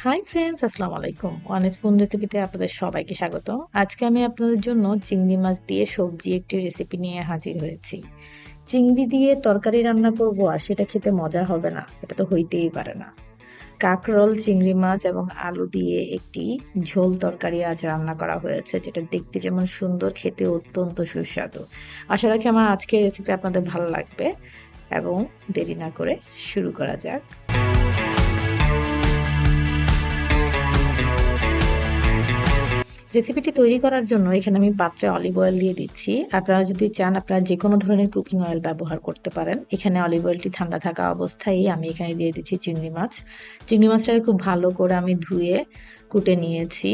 Hi friends, আসসালামু আলাইকুম। One spoon রেসিপিতে আপনাদের সবাইকে স্বাগত। আজকে আমি আপনাদের জন্য চিংড়ি মাছ দিয়ে সবজি একটি রেসিপি নিয়ে হাজির হয়েছি। চিংড়ি দিয়ে তরকারি রান্না করব আর সেটা খেতে মজা হবে না, এটা তো হইতেই পারে না। কাঁকরোল, চিংড়ি মাছ এবং আলু দিয়ে একটি ঝোল তরকারি আজ রান্না করা হয়েছে, যেটা দেখতে যেমন সুন্দর, খেতে অত্যন্ত সুস্বাদু। আশা রাখি আমার আজকের রেসিপি আপনাদের ভালো লাগবে এবং দেরি না করে শুরু করা যাক। রেসিপিটি তৈরি করার জন্য এখানে আমি পাত্রে অলিভ অয়েল দিয়ে দিচ্ছি। আপনারা যদি চান আপনারা যে কোনো ধরনের কুকিং অয়েল ব্যবহার করতে পারেন। এখানে অলিভ অয়েলটি ঠান্ডা থাকা অবস্থায় আমি এখানে দিয়ে দিচ্ছি চিংড়ি মাছ। চিংড়ি মাছটাকে খুব ভালো করে আমি ধুয়ে কুটে নিয়েছি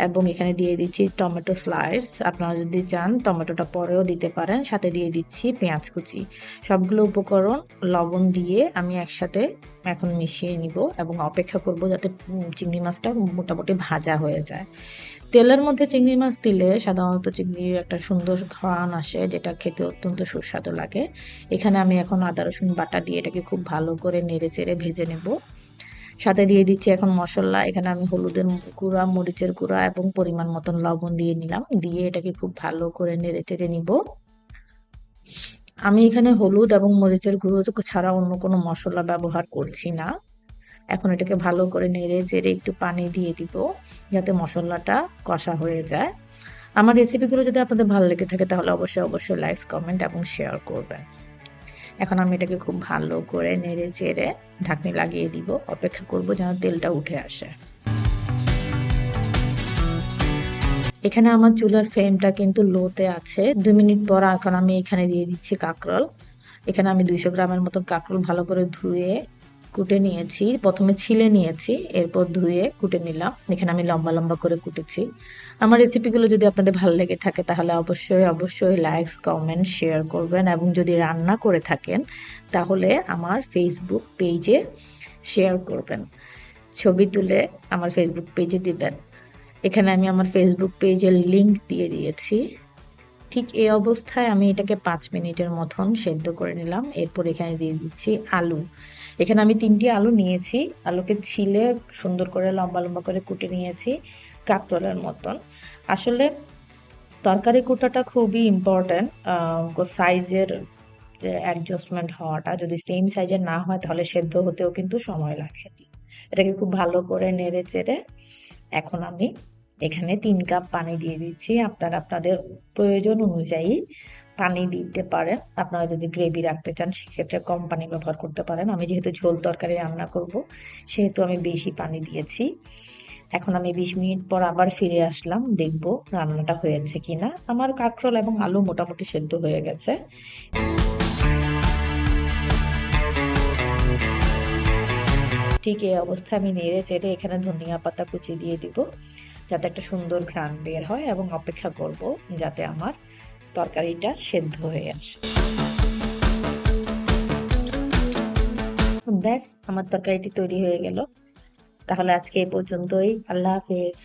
এবং এখানে দিয়ে দিচ্ছি টমেটো স্লাইস। আপনারা যদি চান টমেটোটা পরেও দিতে পারেন। সাথে দিয়ে দিচ্ছি পেঁয়াজ কুচি। সবগুলো উপকরণ লবণ দিয়ে আমি একসাথে এখন মিশিয়ে নিব এবং অপেক্ষা করব যাতে চিংড়ি মাছটা মোটামুটি ভাজা হয়ে যায়। তেলের মধ্যে চিংড়ি মাছ দিলে সাধারণত চিংড়ির একটা সুন্দর ঘ্রাণ আসে, যেটা খেতে অত্যন্ত সুস্বাদু লাগে। এখানে আমি এখন আদা রসুন বাটা দিয়ে এটাকে খুব ভালো করে নেড়ে চেড়ে ভেজে নেব। সাথে দিয়ে দিচ্ছি এখন মশলা। এখানে আমি হলুদের গুঁড়া, মরিচের গুঁড়া এবং পরিমাণ মতন লবণ দিয়ে নিলাম। দিয়ে এটাকে খুব ভালো করে নেড়ে চেড়ে নিব। আমি এখানে হলুদ এবং মরিচের গুঁড়ো ছাড়া অন্য কোনো মশলা ব্যবহার করছি না। এখন এটাকে ভালো করে নেড়ে চেড়ে একটু পানি দিয়ে দিব, যাতে মশলাটা কষা হয়ে যায়। আমার রেসিপিগুলো যদি আপনাদের ভালো লেগে থাকে তাহলে অবশ্যই লাইক, কমেন্ট এবং শেয়ার করবেন। এখন আমি এটাকে খুব ভালো করে নেড়ে চেড়ে ঢাকনি লাগিয়ে দিব। অপেক্ষা করব যেন তেলটা উঠে আসে। এখানে আমার চুলার ফ্লেমটা কিন্তু লোতে আছে। 2 মিনিট পর এখন আমি এখানে দিয়ে দিচ্ছি কাঁকরোল। এখানে আমি 200 গ্রামের মতো কাঁকরোল ভালো করে ধুয়ে কুটে নিয়েছি। প্রথমে ছিলে নিয়েছি, এরপর ধুয়ে কুটে নিলাম। এখানে আমি লম্বা লম্বা করে কুটেছি। আমার রেসিপিগুলো যদি আপনাদের ভালো লেগে থাকে তাহলে অবশ্যই লাইক, কমেন্ট, শেয়ার করবেন এবং যদি রান্না করে থাকেন তাহলে আমার ফেসবুক পেজে শেয়ার করবেন। ছবি তুলে আমার ফেসবুক পেজে দিবেন। এখানে আমি আমার ফেসবুক পেজের লিংক দিয়ে দিয়েছি। ঠিক এই অবস্থায় আমি এটাকে 5 মিনিটের মতন সেদ্ধ করে নিলাম। এরপর এখানে দিয়ে দিচ্ছি আলু। এখানে আমি 3টি আলু নিয়েছি। আলুকে ছিলে সুন্দর করে লম্বা লম্বা করে কুটে নিয়েছি, কাঁকরোলের মতন। আসলে তরকারি কুটাটা খুবই ইম্পর্টেন্ট। সাইজের যে অ্যাডজাস্টমেন্ট হওয়াটা, যদি সেম সাইজের না হয় তাহলে সেদ্ধ হতেও কিন্তু সময় লাগে। এটাকে খুব ভালো করে নেড়ে চেড়ে এখন আমি এখানে 3 কাপ পানি দিয়ে দিচ্ছি। আপনারা আপনাদের প্রয়োজন অনুযায়ী পানি দিতে পারেন। আপনারা যদি গ্রেভি রাখতে চান সেক্ষেত্রে কম পানি ব্যবহার করতে পারেন। আমি যেহেতু ঝোল তরকারি রান্না করব সেহেতু আমি বেশি পানি দিয়েছি। এখন আমি 20 মিনিট পর আবার ফিরে আসলাম, দেখব রান্নাটা হয়েছে কিনা। আমার কাঁকরোল এবং আলু মোটামুটি সেদ্ধ হয়ে গেছে। ঠিক এই অবস্থায় আমি নেড়ে চেড়ে এখানে ধনিয়া পাতা কুচি দিয়ে দিব, যাতে একটা সুন্দর ঘ্রাণ বের হয়, এবং অপেক্ষা করব যাতে আমার তরকারিটা সেদ্ধ হয়ে আসে। ব্যাস, আমার তরকারিটি তৈরি হয়ে গেল। তাহলে আজকে এই পর্যন্তই। আল্লাহ হাফেজ।